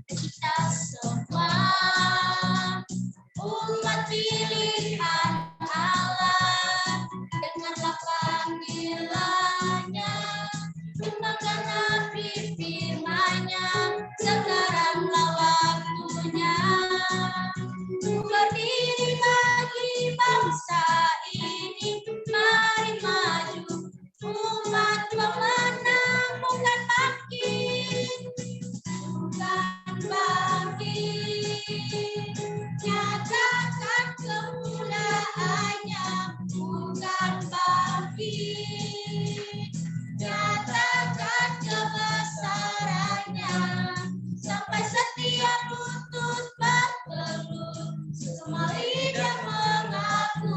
Kita semua umat pilihan Allah, dengarlah panggilannya, kembangkan api firman-Nya, sekaranglah waktunya, berdiri bagi bangsa ini, mari maju, umat pemenang bukan bangkit. Bukan bangkit, nyatakan kemuliaannya. Bukan bangkit, nyatakan kebesarannya. Sampai setiap lutut bertelut, semua lidah mengaku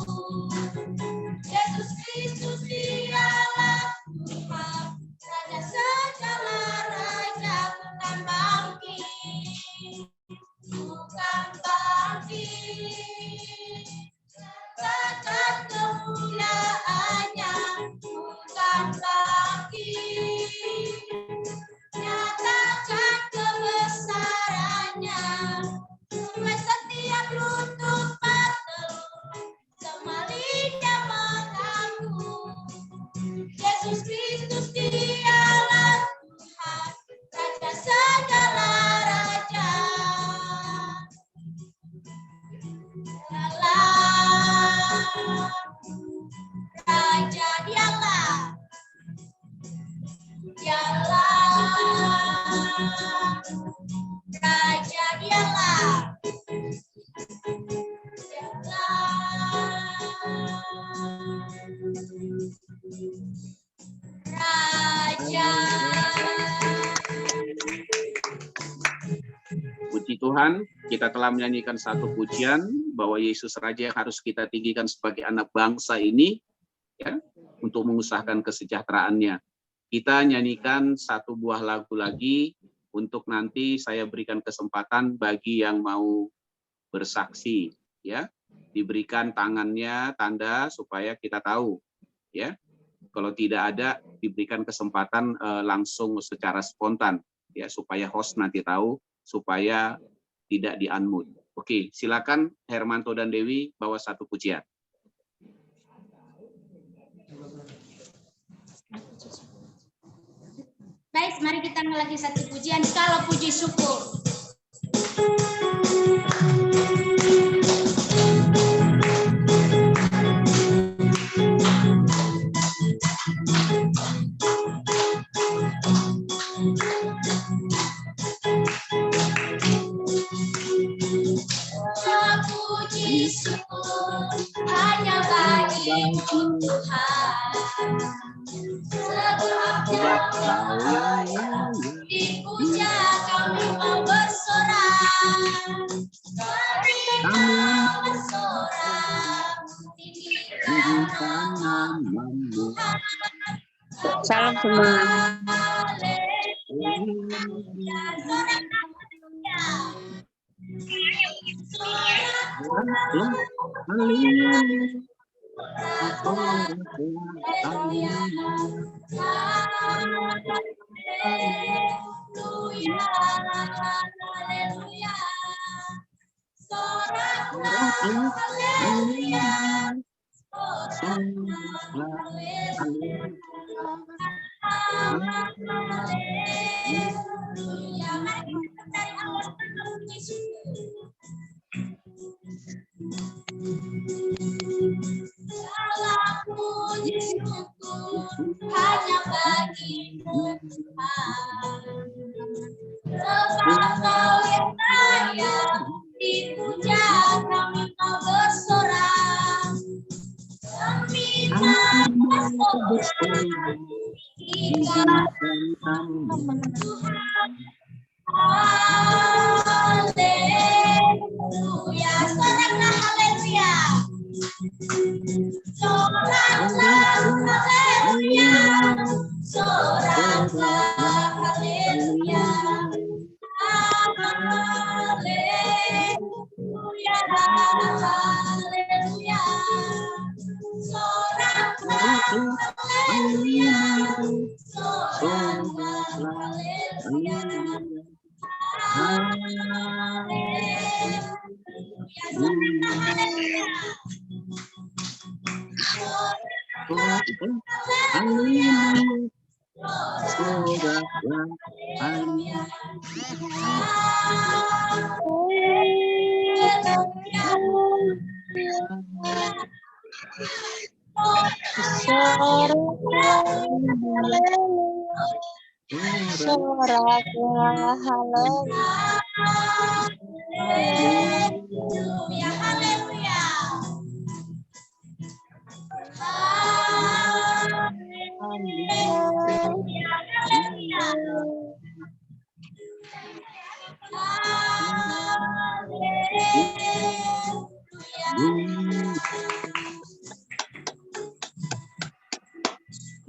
Yesus Kristus dialah Tuhan, Raja segala raja. Bukan bangkit, bukan bangkit, nyatakan kemuliaannya. Bukan bangkit, nyatakan kebesarannya. Sampai setiap lutut bertelut, semua lidah mengaku Yesus Kristus dialah Tuhan, Raja segala raja. Raja dialah, Raja dialah, Raja. Puji Tuhan, kita telah menyanyikan satu pujian bahwa Yesus Raja yang harus kita tinggikan sebagai anak bangsa ini, ya, untuk mengusahakan kesejahteraannya. Kita nyanyikan satu buah lagu lagi untuk nanti saya berikan kesempatan bagi yang mau bersaksi, ya, diberikan tangannya tanda supaya kita tahu, ya. Kalau tidak ada, diberikan kesempatan langsung secara spontan, ya, supaya host nanti tahu, supaya tidak di-unmute. Oke, silakan Hermanto dan Dewi bawa satu pujian. Baik, mari kita lagi satu pujian, kalau puji syukur. Puji syukur hanya bagi Tuhan. Sebab dipuja kami mau bersorak. Kami mau bersorak, tinggikan nama-Mu. Salam semua. Haleluya, sorak haleluya. Segala puji syukur hanya bagi-Mu Tuhan. Sebab Kau yang layak dipuja, kami mau bersorak. Kami mau bersorak, tinggikan Tuhan. Haleluya, soraklah haleluya. Soraklah haleluya, soraklah haleluya. Haleluya.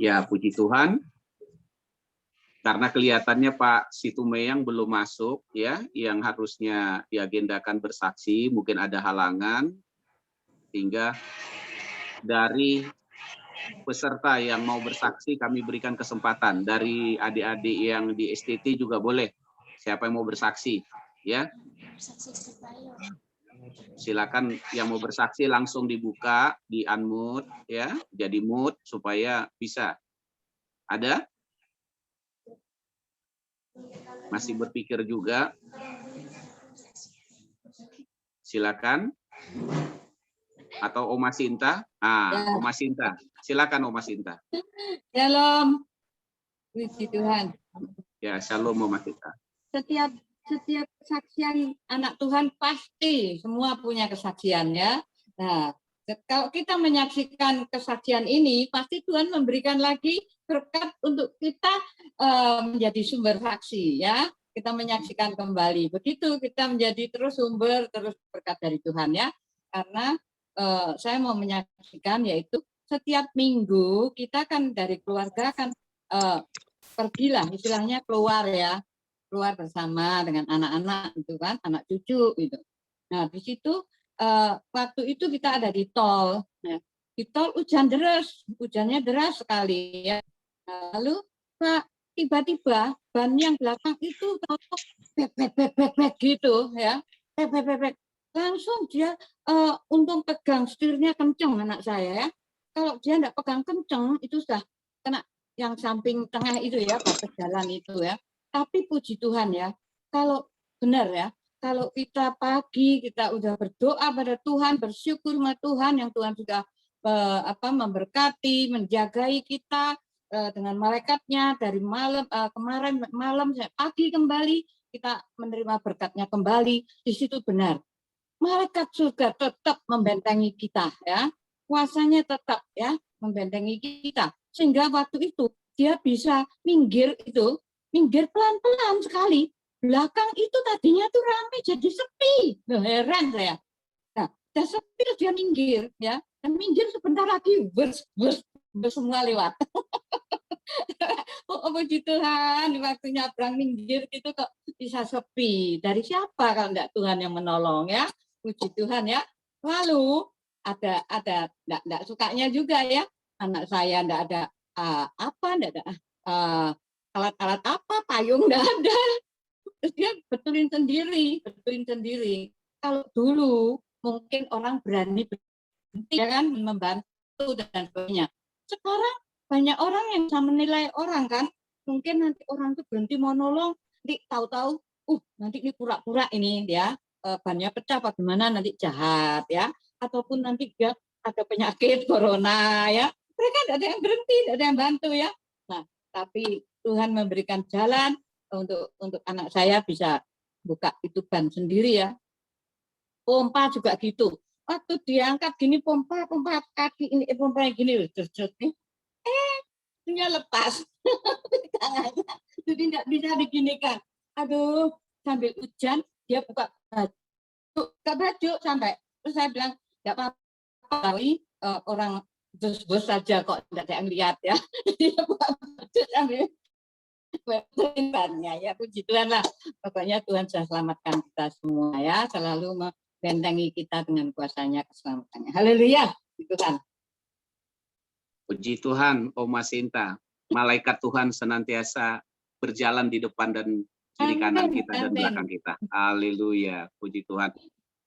Ya, puji Tuhan. Karena kelihatannya Pak Situmeyang belum masuk, ya, yang harusnya diagendakan bersaksi, mungkin ada halangan, sehingga dari peserta yang mau bersaksi kami berikan kesempatan. Dari adik-adik yang di STT juga boleh. Siapa yang mau bersaksi, ya? Silakan yang mau bersaksi langsung dibuka, di unmute, ya, jadi mute supaya bisa. Ada? Masih berpikir juga? Silakan. Atau Oma Sinta? Ya. Oma Sinta. Silakan Oma Sinta. Shalom. Puji Tuhan. Ya, shalom Oma Sinta. Setiap kesaksian anak Tuhan pasti semua punya kesaksian ya. Nah, kalau kita menyaksikan kesaksian ini, pasti Tuhan memberikan lagi berkat untuk kita menjadi sumber saksi ya. Kita menyaksikan kembali. Begitu kita menjadi terus sumber, terus berkat dari Tuhan ya. Karena saya mau menyaksikan yaitu setiap minggu kita kan dari keluarga kan pergilah istilahnya keluar ya. Keluar bersama dengan anak-anak itu kan, anak cucu gitu. Nah, di situ waktu itu kita ada di tol. Nah, di tol hujannya deras sekali ya. Lalu Pak, tiba-tiba ban yang belakang itu bek gitu ya. Bek. Langsung dia untung pegang setirnya kenceng anak saya ya. Kalau dia enggak pegang kenceng itu sudah kena yang samping tengah itu ya, batas jalan itu ya. Tapi puji Tuhan ya, kalau benar ya, kalau kita pagi kita udah berdoa pada Tuhan, bersyukur sama Tuhan yang Tuhan sudah memberkati, menjagai kita dengan malaikatnya dari malam kemarin malam pagi kembali kita menerima berkatnya kembali. Di situ benar, malaikat surga tetap membentengi kita ya, kuasanya tetap ya membentengi kita sehingga waktu itu dia bisa minggir pelan-pelan sekali. Belakang itu tadinya tuh ramai jadi sepi. Heran saya. Nah, udah sepi terus dia minggir ya. Dan minggir sebentar lagi bus semua lewat. Oh, puji Tuhan, waktu nyabrang minggir itu kok bisa sepi. Dari siapa kalau enggak Tuhan yang menolong ya? Puji Tuhan ya. Lalu ada enggak sukanya juga ya. Anak saya enggak ada enggak ada alat-alat apa, payung enggak ada. Terus dia betulin sendiri. Kalau dulu mungkin orang berani berhenti ya kan membantu dan sebagainya. Sekarang banyak orang yang bisa menilai orang kan. Mungkin nanti orang itu berhenti mau nolong, nanti tahu-tahu nanti ini pura-pura ini ya bannya pecah apa gimana nanti jahat ya. Ataupun nanti dia ada penyakit corona ya. Mereka tidak ada yang berhenti, tidak ada yang bantu ya. Nah, tapi Tuhan memberikan jalan untuk anak saya bisa buka itu ban sendiri ya. Pompa juga gitu. Waktu diangkat gini pompa kaki ini pompa gini terus nih. Dia lepas. Tangannya. Jadi tidak bisa diginikan. Aduh, sambil hujan dia buka baju sampai terus saya bilang enggak apa-apa kali orang bos saja kok tidak ada yang lihat ya. Dia buka baju sambil bannya ya, puji Tuhan lah. Pokoknya Tuhan sudah selamatkan kita semua ya, selalu membentengi kita dengan kuasanya keselamatannya. Haleluya, puji Tuhan. Puji Tuhan, Oma Sinta. Malaikat Tuhan senantiasa berjalan di depan dan kiri kanan Amin, kita dan amin. belakang kita. Haleluya, puji Tuhan.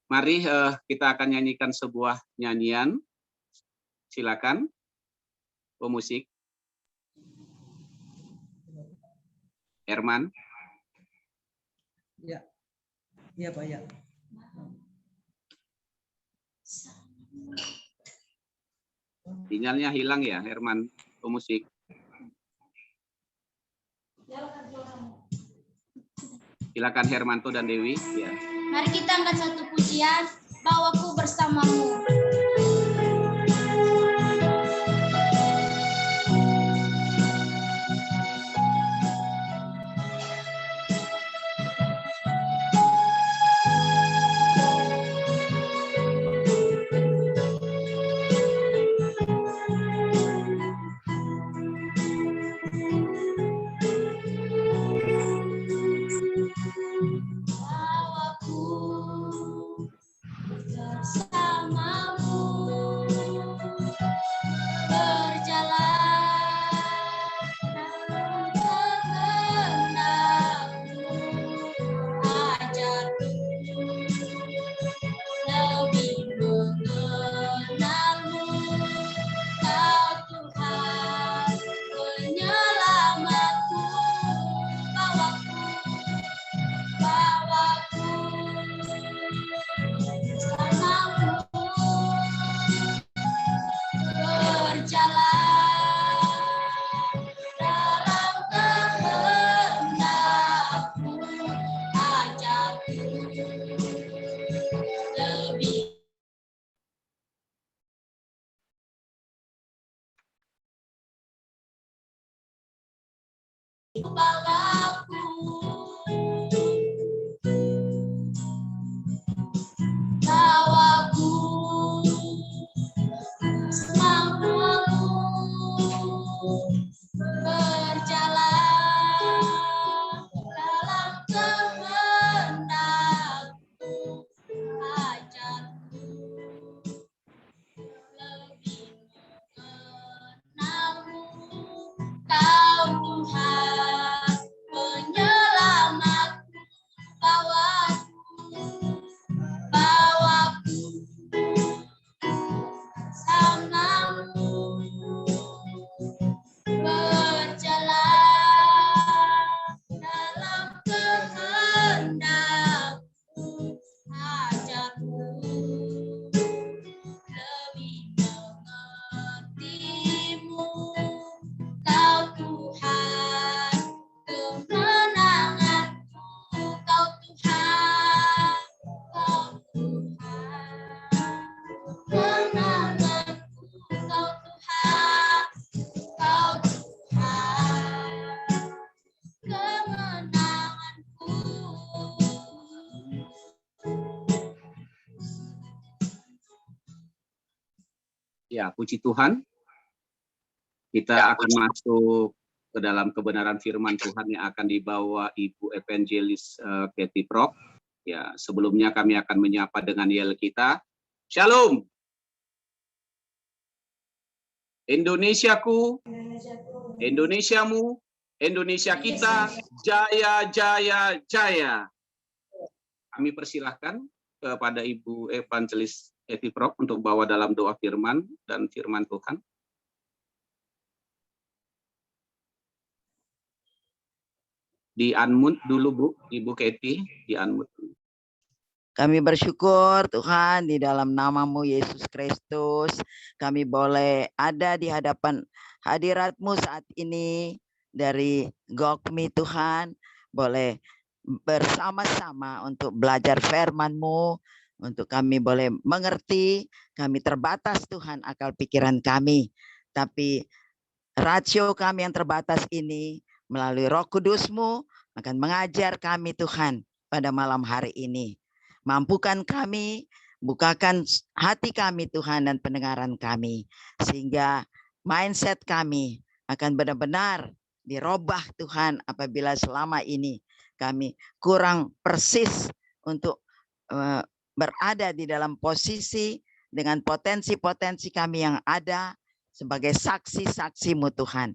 Mari kita akan nyanyikan sebuah nyanyian. Silakan, pemusik. Herman. Ya, iya Pak ya. Sinyalnya hilang ya, Herman, pemusik. Silakan Hermanto dan Dewi. Ya. Mari kita angkat satu pujian, bawaku bersamamu. Ya, puji Tuhan. Kita akan masuk ke dalam kebenaran firman Tuhan yang akan dibawa Ibu Evangelis Katie Prok. Ya, sebelumnya kami akan menyapa dengan yel kita. Shalom. Indonesiaku, Indonesiamu, Indonesia kita, jaya, jaya, jaya. Kami persilahkan kepada Ibu Evangelis Katie Prok untuk bawa dalam doa firman dan firman Tuhan. Di-unmute dulu Bu, Ibu Katie, di-unmute. Kami bersyukur Tuhan di dalam nama-Mu Yesus Kristus, kami boleh ada di hadapan hadirat-Mu saat ini dari GOKMI Tuhan, boleh bersama-sama untuk belajar firman-Mu, untuk kami boleh mengerti, kami terbatas Tuhan akal pikiran kami, tapi rasio kami yang terbatas ini melalui Roh Kudus-Mu akan mengajar kami Tuhan pada malam hari ini. Mampukan kami, bukakan hati kami Tuhan dan pendengaran kami, sehingga mindset kami akan benar-benar dirubah Tuhan apabila selama ini kami kurang persis untuk berada di dalam posisi dengan potensi-potensi kami yang ada sebagai saksi-saksi-Mu Tuhan.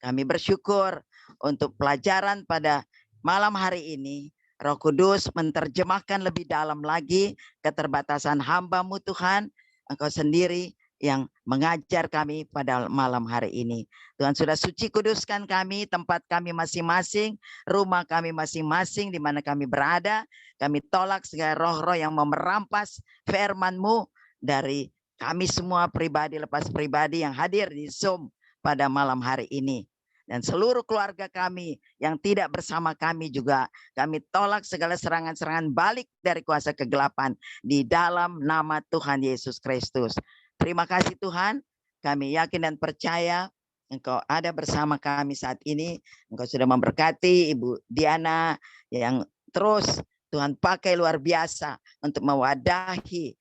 Kami bersyukur untuk pelajaran pada malam hari ini. Roh Kudus menerjemahkan lebih dalam lagi keterbatasan hamba-Mu Tuhan. Engkau sendiri yang mengajar kami pada malam hari ini. Tuhan sudah suci kuduskan kami, tempat kami masing-masing, rumah kami masing-masing di mana kami berada. Kami tolak segala roh-roh yang mau merampas firman-Mu dari kami semua pribadi lepas pribadi yang hadir di Zoom pada malam hari ini. Dan seluruh keluarga kami yang tidak bersama kami juga, kami tolak segala serangan-serangan balik dari kuasa kegelapan di dalam nama Tuhan Yesus Kristus. Terima kasih Tuhan, kami yakin dan percaya Engkau ada bersama kami saat ini. Engkau sudah memberkati Ibu Diana yang terus Tuhan pakai luar biasa untuk mewadahi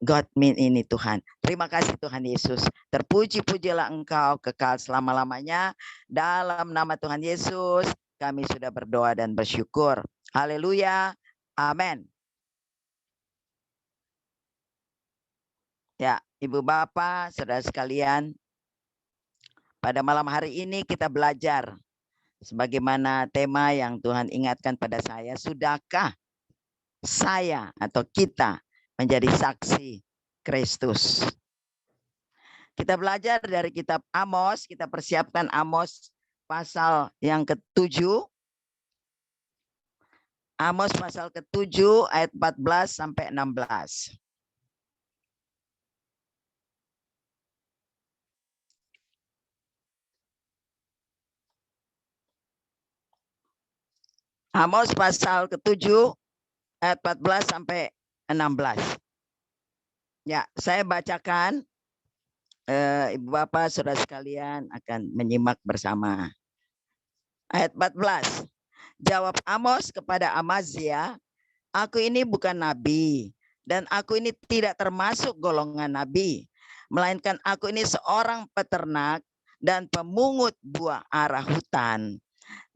God-min ini Tuhan. Terima kasih Tuhan Yesus. Terpuji-pujilah Engkau kekal selama-lamanya. Dalam nama Tuhan Yesus kami sudah berdoa dan bersyukur. Haleluya. Amin. Ya, Ibu Bapak, saudara sekalian, pada malam hari ini kita belajar sebagaimana tema yang Tuhan ingatkan pada saya. Sudahkah saya atau kita menjadi saksi Kristus? Kita belajar dari kitab Amos, kita persiapkan Amos pasal yang ke-7. Amos pasal ke-7 ayat 14 sampai 16. Amos pasal ke-7 ayat 14 sampai 16. Ya, saya bacakan. Ibu Bapak, saudara sekalian akan menyimak bersama. Ayat 14. Jawab Amos kepada Amazia, aku ini bukan nabi dan aku ini tidak termasuk golongan nabi, melainkan aku ini seorang peternak dan pemungut buah arah hutan.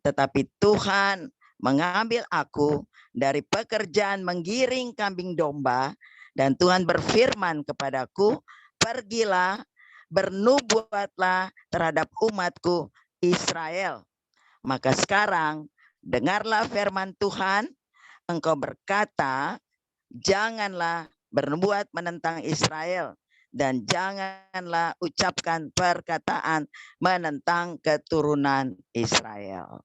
Tetapi Tuhan mengambil aku dari pekerjaan menggiring kambing domba, dan Tuhan berfirman kepadaku, pergilah, bernubuatlah terhadap umatku Israel. Maka sekarang dengarlah firman Tuhan, engkau berkata, janganlah bernubuat menentang Israel, dan janganlah ucapkan perkataan menentang keturunan Israel.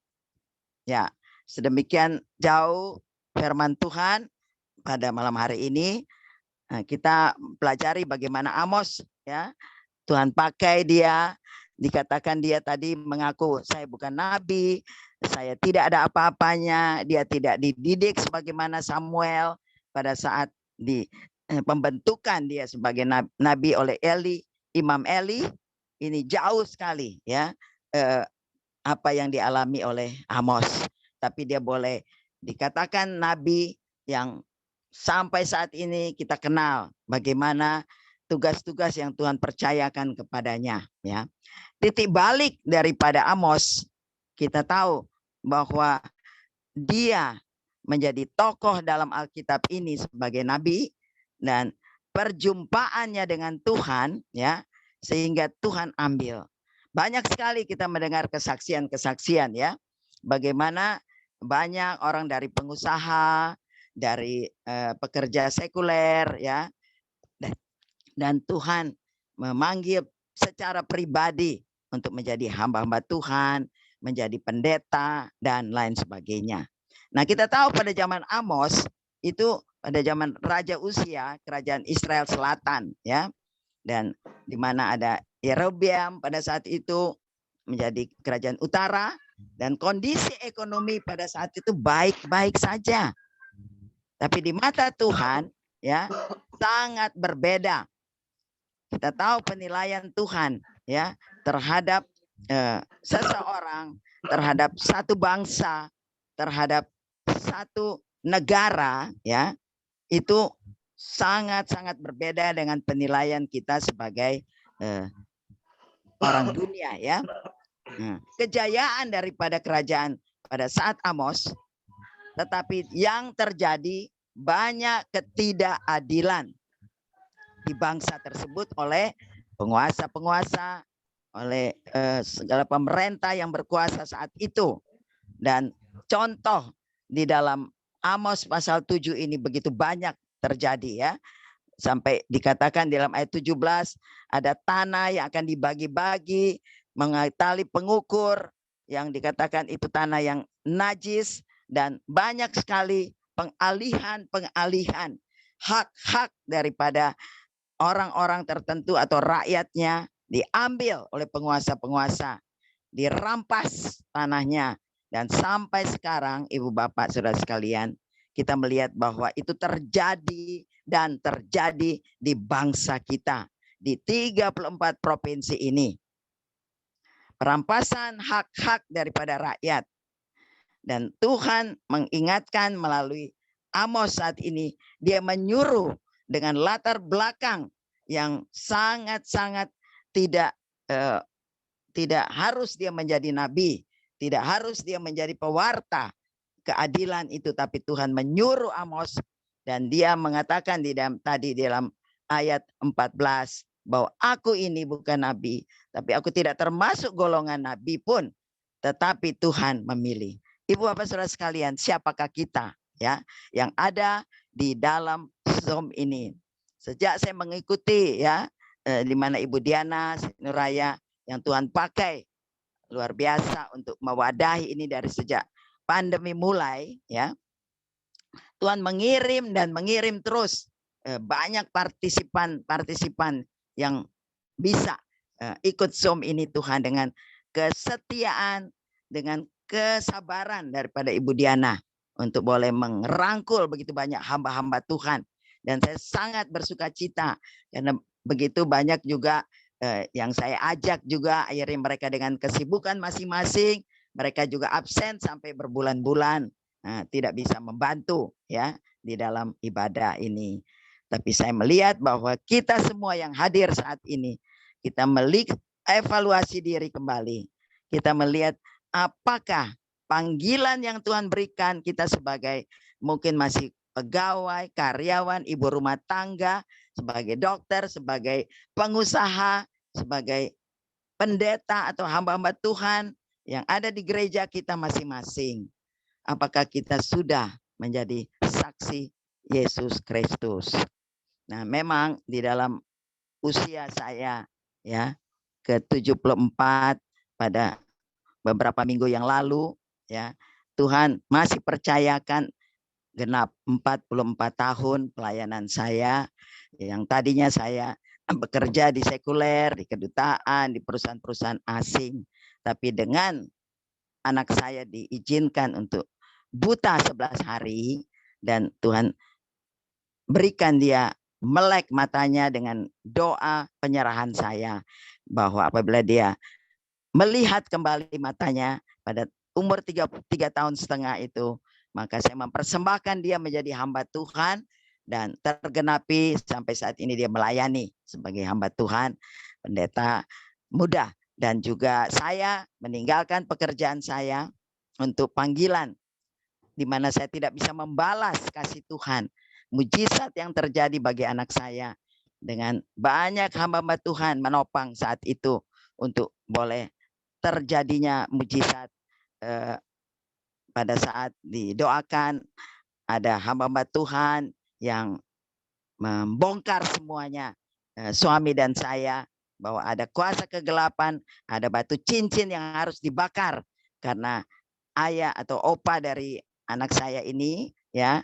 Ya, sedemikian jauh firman Tuhan pada malam hari ini. Kita pelajari bagaimana Amos, ya, Tuhan pakai dia. Dikatakan dia tadi mengaku, saya bukan nabi, saya tidak ada apa-apanya. Dia tidak dididik sebagaimana Samuel pada saat di pembentukan dia sebagai nabi oleh Eli, Imam Eli. Ini jauh sekali, ya, apa yang dialami oleh Amos. Tapi dia boleh dikatakan nabi yang sampai saat ini kita kenal bagaimana tugas-tugas yang Tuhan percayakan kepadanya. Ya, titik balik daripada Amos, kita tahu bahwa dia menjadi tokoh dalam Alkitab ini sebagai nabi, dan perjumpaannya dengan Tuhan, ya, sehingga Tuhan ambil. Banyak sekali kita mendengar kesaksian-kesaksian, ya, bagaimana banyak orang dari pengusaha, dari pekerja sekuler, ya, dan Tuhan memanggil secara pribadi untuk menjadi hamba-hamba Tuhan, menjadi pendeta dan lain sebagainya. Nah, kita tahu pada zaman Amos itu pada zaman Raja Uzia, kerajaan Israel Selatan, ya, dan di mana ada Yerobeam pada saat itu menjadi kerajaan utara, dan kondisi ekonomi pada saat itu baik-baik saja. Tapi di mata Tuhan, ya, sangat berbeda. Kita tahu penilaian Tuhan, ya, terhadap seseorang, terhadap satu bangsa, terhadap satu negara, ya, itu sangat-sangat berbeda dengan penilaian kita sebagai orang dunia, ya. Kejayaan daripada kerajaan pada saat Amos, tetapi yang terjadi banyak ketidakadilan di bangsa tersebut oleh penguasa-penguasa, oleh segala pemerintah yang berkuasa saat itu. Dan contoh di dalam Amos pasal 7 ini begitu banyak terjadi ya. Sampai dikatakan dalam ayat 17 ada tanah yang akan dibagi-bagi mengatali pengukur yang dikatakan itu tanah yang najis, dan banyak sekali pengalihan hak-hak daripada orang-orang tertentu atau rakyatnya diambil oleh penguasa-penguasa, dirampas tanahnya. Dan sampai sekarang Ibu Bapak Saudara sekalian, kita melihat bahwa itu terjadi dan terjadi di bangsa kita di 34 provinsi ini. Perampasan hak-hak daripada rakyat. Dan Tuhan mengingatkan melalui Amos saat ini, dia menyuruh dengan latar belakang yang sangat-sangat tidak harus dia menjadi nabi, tidak harus dia menjadi pewarta keadilan itu, tapi Tuhan menyuruh Amos, dan dia mengatakan di dalam ayat 14 bahwa aku ini bukan nabi, tapi aku tidak termasuk golongan nabi pun, tetapi Tuhan memilih. Ibu Bapak Saudara sekalian, siapakah kita ya yang ada di dalam Zoom ini? Sejak saya mengikuti ya di mana Ibu Diana Nuraya yang Tuhan pakai luar biasa untuk mewadahi ini dari sejak pandemi mulai ya. Tuhan mengirim dan mengirim terus banyak partisipan yang bisa ikut Zoom ini Tuhan, dengan kesetiaan, dengan kesabaran daripada Ibu Diana untuk boleh merangkul begitu banyak hamba-hamba Tuhan. Dan saya sangat bersuka cita karena begitu banyak juga yang saya ajak juga, akhirnya mereka dengan kesibukan masing-masing, mereka juga absen sampai berbulan-bulan, tidak bisa membantu ya di dalam ibadah ini. Tapi saya melihat bahwa kita semua yang hadir saat ini, kita melihat evaluasi diri kembali. Kita melihat apakah panggilan yang Tuhan berikan kita sebagai mungkin masih pegawai, karyawan, ibu rumah tangga, sebagai dokter, sebagai pengusaha, sebagai pendeta atau hamba-hamba Tuhan yang ada di gereja kita masing-masing. Apakah kita sudah menjadi saksi Yesus Kristus? Nah, memang di dalam usia saya ya ke-74 pada beberapa minggu yang lalu ya, Tuhan masih percayakan genap 44 tahun pelayanan saya, yang tadinya saya bekerja di sekuler, di kedutaan, di perusahaan-perusahaan asing, tapi dengan anak saya diizinkan untuk buta 11 hari, dan Tuhan berikan dia melek matanya dengan doa penyerahan saya, bahwa apabila dia melihat kembali matanya pada umur 3,5 tahun itu, maka saya mempersembahkan dia menjadi hamba Tuhan, dan tergenapi sampai saat ini dia melayani sebagai hamba Tuhan, pendeta muda. Dan juga saya meninggalkan pekerjaan saya untuk panggilan, di mana saya tidak bisa membalas kasih Tuhan, mujizat yang terjadi bagi anak saya, dengan banyak hamba-hamba Tuhan menopang saat itu untuk boleh terjadinya mujizat. Pada saat didoakan, ada hamba-hamba Tuhan yang membongkar semuanya, suami dan saya, bahwa ada kuasa kegelapan, ada batu cincin yang harus dibakar karena ayah atau opa dari anak saya ini ya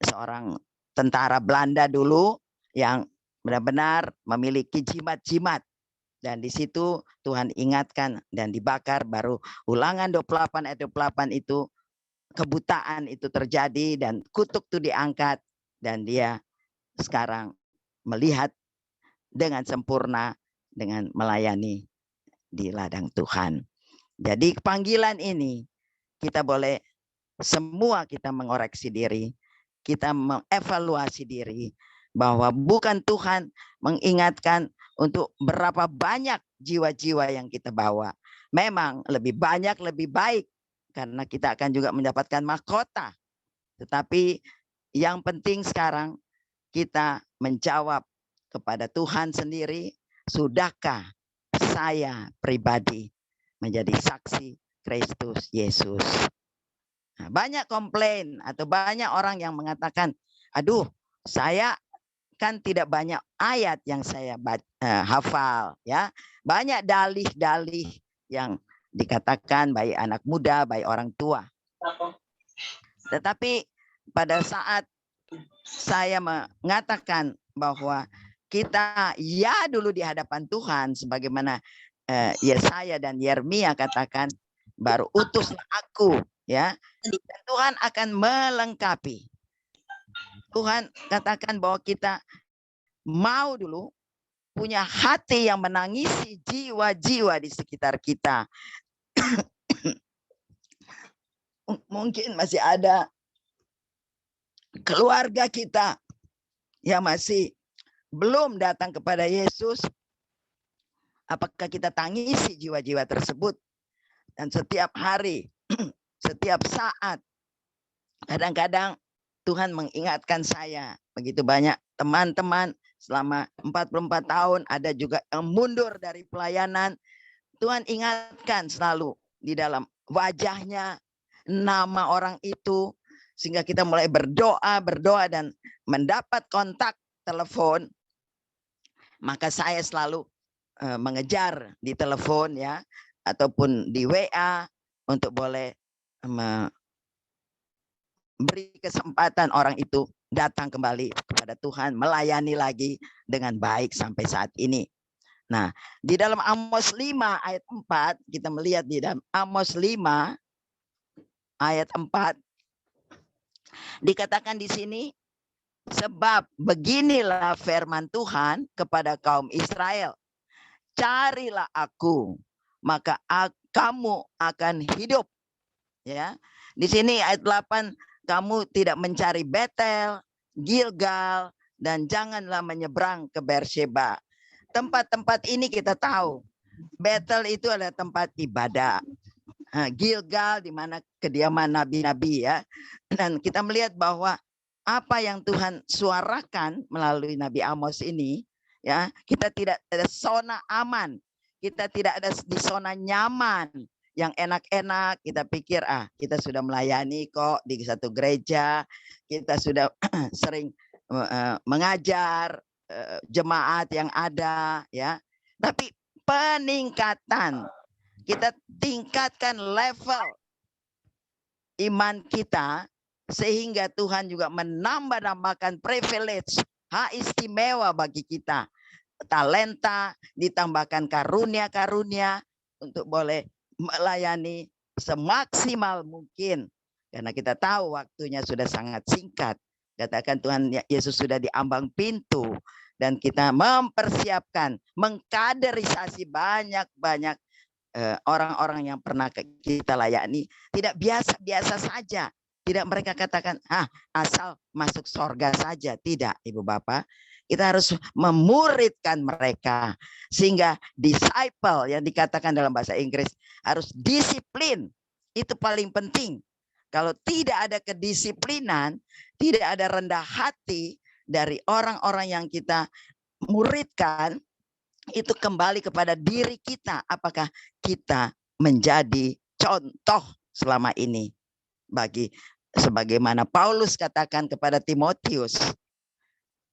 seorang tentara Belanda dulu yang benar-benar memiliki jimat-jimat. Dan di situ Tuhan ingatkan dan dibakar. Baru Ulangan 28 ayat 28 itu kebutaan itu terjadi dan kutuk itu diangkat, dan dia sekarang melihat dengan sempurna dengan melayani di ladang Tuhan. Jadi panggilan ini kita boleh semua kita mengoreksi diri, kita mengevaluasi diri, bahwa bukan Tuhan mengingatkan untuk berapa banyak jiwa-jiwa yang kita bawa. Memang lebih banyak lebih baik, karena kita akan juga mendapatkan mahkota. Tetapi yang penting sekarang kita menjawab kepada Tuhan sendiri, sudahkah saya pribadi menjadi saksi Kristus Yesus. Nah, banyak komplain atau banyak orang yang mengatakan, aduh, saya kan tidak banyak ayat yang saya hafal, ya. Banyak dalih-dalih yang dikatakan baik anak muda, baik orang tua. Tetapi pada saat saya mengatakan bahwa kita ya dulu di hadapan Tuhan, sebagaimana Yesaya dan Yeremia katakan, baru utuslah aku, ya. Dan Tuhan akan melengkapi. Tuhan katakan bahwa kita mau dulu punya hati yang menangisi jiwa-jiwa di sekitar kita. Mungkin masih ada keluarga kita yang masih belum datang kepada Yesus. Apakah kita tangisi jiwa-jiwa tersebut? Dan setiap hari, setiap saat, kadang-kadang Tuhan mengingatkan saya, begitu banyak teman-teman selama 44 tahun, ada juga yang mundur dari pelayanan. Tuhan ingatkan selalu di dalam wajahnya nama orang itu, sehingga kita mulai berdoa dan mendapat kontak telepon. Maka saya selalu mengejar di telepon, ya, ataupun di WA untuk boleh beri kesempatan orang itu datang kembali kepada Tuhan, melayani lagi dengan baik sampai saat ini. Nah, di dalam Amos 5 ayat 4, kita melihat di dalam Amos 5 ayat 4, dikatakan di sini, sebab beginilah firman Tuhan kepada kaum Israel, carilah aku, maka kamu akan hidup. Ya, di sini ayat 8, kamu tidak mencari Betel, Gilgal, dan janganlah menyeberang ke Beersheba. Tempat-tempat ini kita tahu, Betel itu adalah tempat ibadah. Gilgal di mana kediaman nabi-nabi, ya. Dan kita melihat bahwa apa yang Tuhan suarakan melalui Nabi Amos ini, ya, kita tidak ada zona aman, kita tidak ada di zona nyaman yang enak-enak. Kita pikir kita sudah melayani kok di satu gereja, kita sudah sering mengajar jemaat yang ada, ya. Tapi peningkatan, kita tingkatkan level iman kita sehingga Tuhan juga menambah-nambahkan privilege, hak istimewa bagi kita, talenta, ditambahkan karunia-karunia untuk boleh melayani semaksimal mungkin, karena kita tahu waktunya sudah sangat singkat. Katakan Tuhan Yesus sudah di ambang pintu, dan kita mempersiapkan, mengkaderisasi banyak-banyak orang-orang yang pernah kita layani. Tidak biasa-biasa saja, tidak mereka katakan asal masuk surga saja. Tidak, Ibu Bapak. Kita harus memuridkan mereka, sehingga disciple yang dikatakan dalam bahasa Inggris harus disiplin. Itu paling penting. Kalau tidak ada kedisiplinan, tidak ada rendah hati dari orang-orang yang kita muridkan, itu kembali kepada diri kita. Apakah kita menjadi contoh selama ini bagi, sebagaimana Paulus katakan kepada Timotius.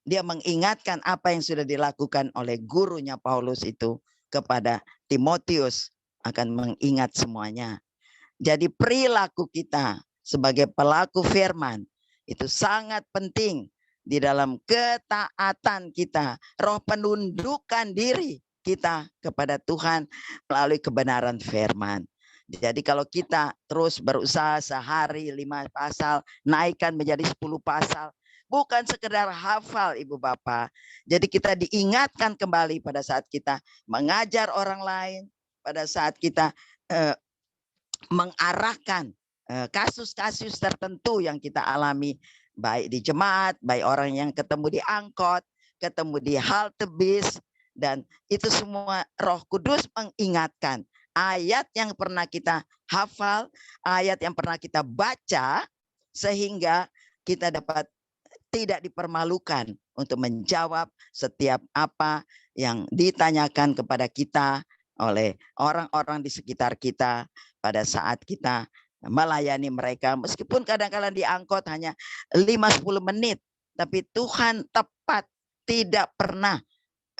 Dia mengingatkan apa yang sudah dilakukan oleh gurunya Paulus itu kepada Timotius, akan mengingat semuanya. Jadi perilaku kita sebagai pelaku firman itu sangat penting di dalam ketaatan kita, roh penundukan diri kita kepada Tuhan melalui kebenaran firman. Jadi kalau kita terus berusaha sehari 5 pasal, naikkan menjadi 10 pasal, bukan sekedar hafal, Ibu Bapak. Jadi kita diingatkan kembali pada saat kita mengajar orang lain, pada saat kita mengarahkan kasus-kasus tertentu yang kita alami, baik di jemaat, baik orang yang ketemu di angkot, ketemu di halte bis, dan itu semua Roh Kudus mengingatkan ayat yang pernah kita hafal, ayat yang pernah kita baca, sehingga kita dapat tidak dipermalukan untuk menjawab setiap apa yang ditanyakan kepada kita oleh orang-orang di sekitar kita pada saat kita melayani mereka. Meskipun kadang-kadang diangkut hanya 5-10 menit, tapi Tuhan tepat, tidak pernah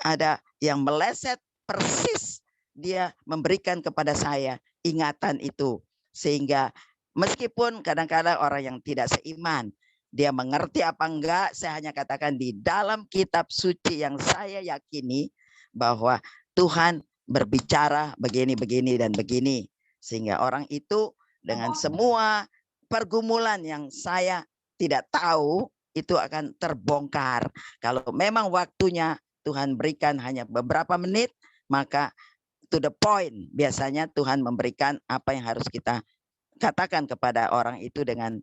ada yang meleset, persis dia memberikan kepada saya ingatan itu. Sehingga meskipun kadang-kadang orang yang tidak seiman, dia mengerti apa enggak, saya hanya katakan di dalam kitab suci yang saya yakini bahwa Tuhan berbicara begini, begini, dan begini. Sehingga orang itu dengan semua pergumulan yang saya tidak tahu, itu akan terbongkar. Kalau memang waktunya Tuhan berikan hanya beberapa menit, maka to the point, biasanya Tuhan memberikan apa yang harus kita katakan kepada orang itu dengan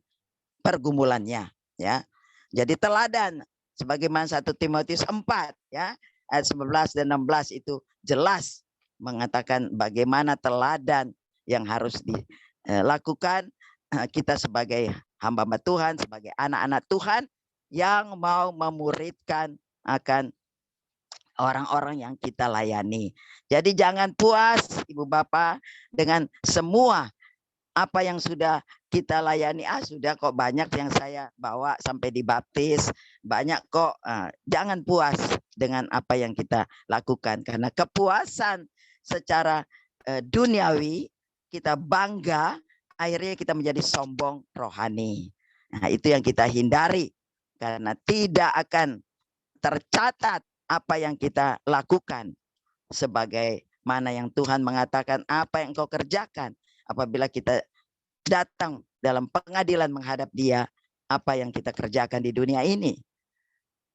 pergumulannya, ya. Jadi teladan sebagaimana 1 Timotius 4 ya, ayat 11 dan 16 itu jelas mengatakan bagaimana teladan yang harus dilakukan kita sebagai hamba Tuhan, sebagai anak-anak Tuhan yang mau memuridkan akan orang-orang yang kita layani. Jadi jangan puas Ibu Bapak dengan semua apa yang sudah kita layani. Sudah kok banyak yang saya bawa sampai dibaptis, banyak kok. Jangan puas dengan apa yang kita lakukan, karena kepuasan secara duniawi kita bangga, akhirnya kita menjadi sombong rohani. Nah, itu yang kita hindari, karena tidak akan tercatat apa yang kita lakukan sebagai mana yang Tuhan mengatakan apa yang kau kerjakan apabila kita datang dalam pengadilan menghadap Dia, apa yang kita kerjakan di dunia ini.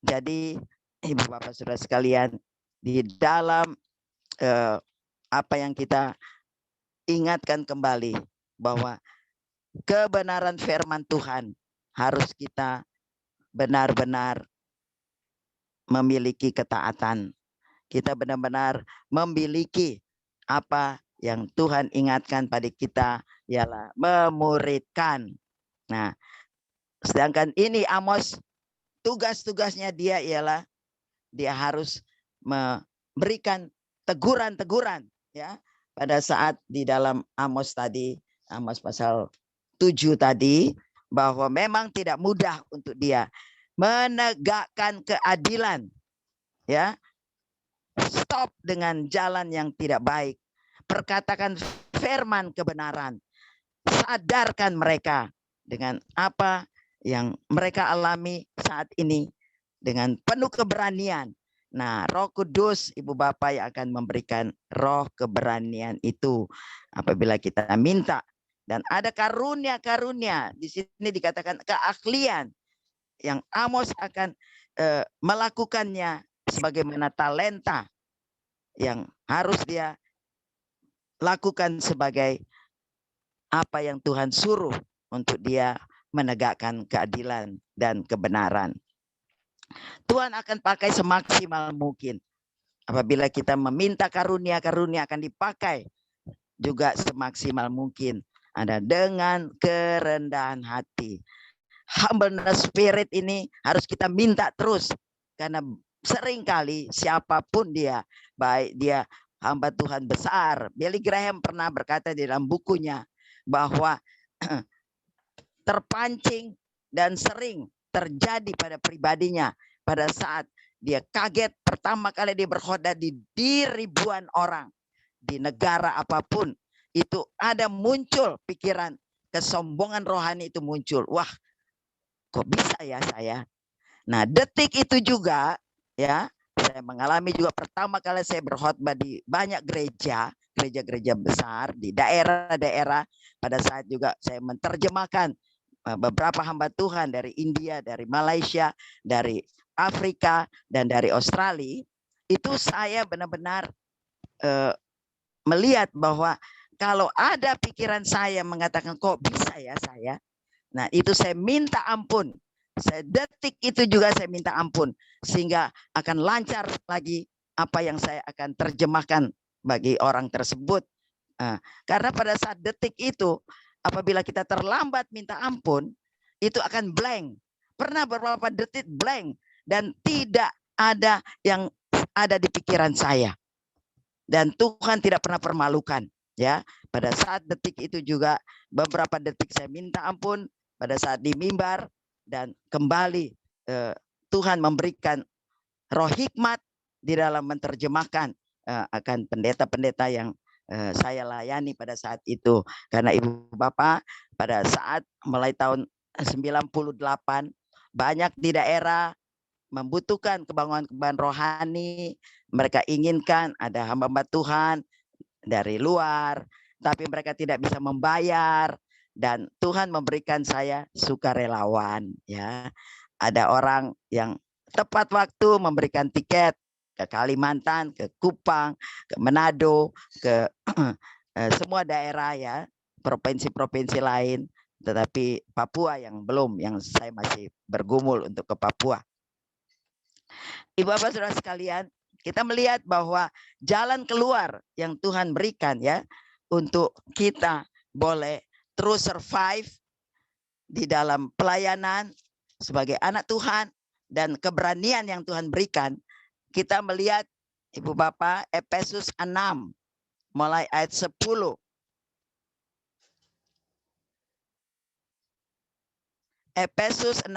Jadi Ibu Bapak Saudara sekalian, di dalam apa yang kita ingatkan kembali bahwa kebenaran firman Tuhan harus kita benar-benar memiliki ketaatan. Kita benar-benar memiliki apa yang Tuhan ingatkan pada kita, ialah memuridkan. Nah, sedangkan ini Amos, tugas-tugasnya dia ialah dia harus memberikan teguran-teguran, ya. Pada saat di dalam Amos tadi, Amos pasal 7 tadi, bahwa memang tidak mudah untuk dia menegakkan keadilan, ya. Stop dengan jalan yang tidak baik, perkatakan firman kebenaran, sadarkan mereka dengan apa yang mereka alami saat ini dengan penuh keberanian. Nah, Roh Kudus, Ibu Bapak, yang akan memberikan roh keberanian itu apabila kita minta. Dan ada karunia-karunia, di sini dikatakan keahlian yang Amos akan melakukannya sebagaimana talenta yang harus dia lakukan sebagai apa yang Tuhan suruh untuk dia menegakkan keadilan dan kebenaran. Tuhan akan pakai semaksimal mungkin. Apabila kita meminta karunia-karunia akan dipakai juga semaksimal mungkin. Ada dengan kerendahan hati. Humbleness spirit ini harus kita minta terus. Karena seringkali siapapun dia, baik dia hamba Tuhan besar. Billy Graham pernah berkata di dalam bukunya bahwa terpancing dan sering terjadi pada pribadinya pada saat dia kaget pertama kali dia berkhotbah di ribuan orang di negara apapun, itu ada muncul pikiran kesombongan rohani itu muncul. Wah, kok bisa ya saya? Nah, detik itu juga ya, saya mengalami juga pertama kali saya berkhotbah di banyak gereja-gereja besar di daerah-daerah. Pada saat juga saya menerjemahkan beberapa hamba Tuhan dari India, dari Malaysia, dari Afrika, dan dari Australia. Itu saya benar-benar melihat bahwa kalau ada pikiran saya mengatakan kok bisa ya saya. Nah, itu saya minta ampun. Saya detik itu juga saya minta ampun. Sehingga akan lancar lagi apa yang saya akan terjemahkan bagi orang tersebut. Karena pada saat detik itu, apabila kita terlambat minta ampun, itu akan blank. Pernah beberapa detik blank dan tidak ada yang ada di pikiran saya. dan Tuhan tidak pernah permalukan. Ya, pada saat detik itu juga beberapa detik saya minta ampun pada saat di mimbar, dan kembali Tuhan memberikan roh hikmat di dalam menerjemahkan akan pendeta-pendeta yang saya layani pada saat itu. Karena Ibu Bapak, pada saat mulai tahun 98 banyak di daerah membutuhkan kebangunan rohani. Mereka inginkan ada hamba-hamba Tuhan dari luar, tapi mereka tidak bisa membayar, dan Tuhan memberikan saya sukarelawan. Ya, ada orang yang tepat waktu memberikan tiket ke Kalimantan, ke Kupang, ke Manado, ke semua daerah ya, provinsi-provinsi lain, tetapi Papua yang belum, yang saya masih bergumul untuk ke Papua. Ibu bapak saudara sekalian, kita melihat bahwa jalan keluar yang Tuhan berikan ya, untuk kita boleh terus survive di dalam pelayanan sebagai anak Tuhan, dan keberanian yang Tuhan berikan. Kita melihat Ibu Bapak, Efesus 6 mulai ayat 10. Efesus 6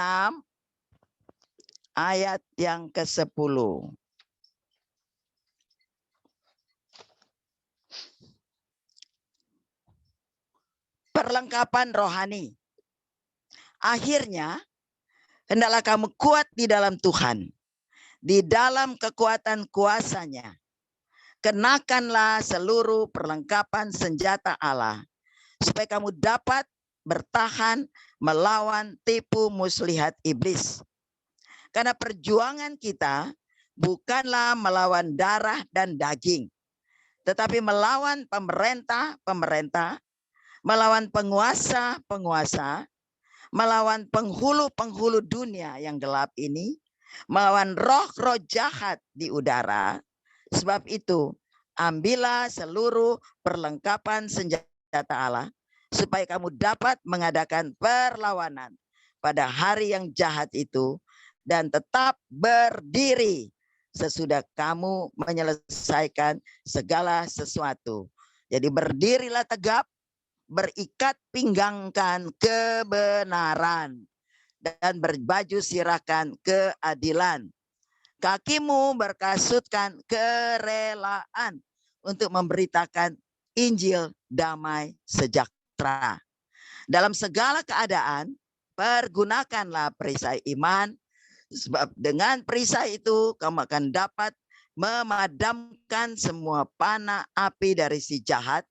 ayat yang ke-10. Perlengkapan rohani. Akhirnya, hendaklah kamu kuat di dalam Tuhan, di dalam kekuatan kuasa-Nya. Kenakanlah seluruh perlengkapan senjata Allah, supaya kamu dapat bertahan melawan tipu muslihat iblis. Karena perjuangan kita bukanlah melawan darah dan daging, tetapi melawan pemerintah-pemerintah, melawan penguasa-penguasa, melawan penghulu-penghulu dunia yang gelap ini, melawan roh-roh jahat di udara. Sebab itu, ambillah seluruh perlengkapan senjata Allah, supaya kamu dapat mengadakan perlawanan pada hari yang jahat itu, dan tetap berdiri sesudah kamu menyelesaikan segala sesuatu. Jadi berdirilah tegap, berikat pinggangkan kebenaran, dan berbaju sirahkan keadilan. Kakimu berkasutkan kerelaan untuk memberitakan Injil damai sejahtera. Dalam segala keadaan, pergunakanlah perisai iman, sebab dengan perisai itu kamu akan dapat memadamkan semua panah api dari si jahat.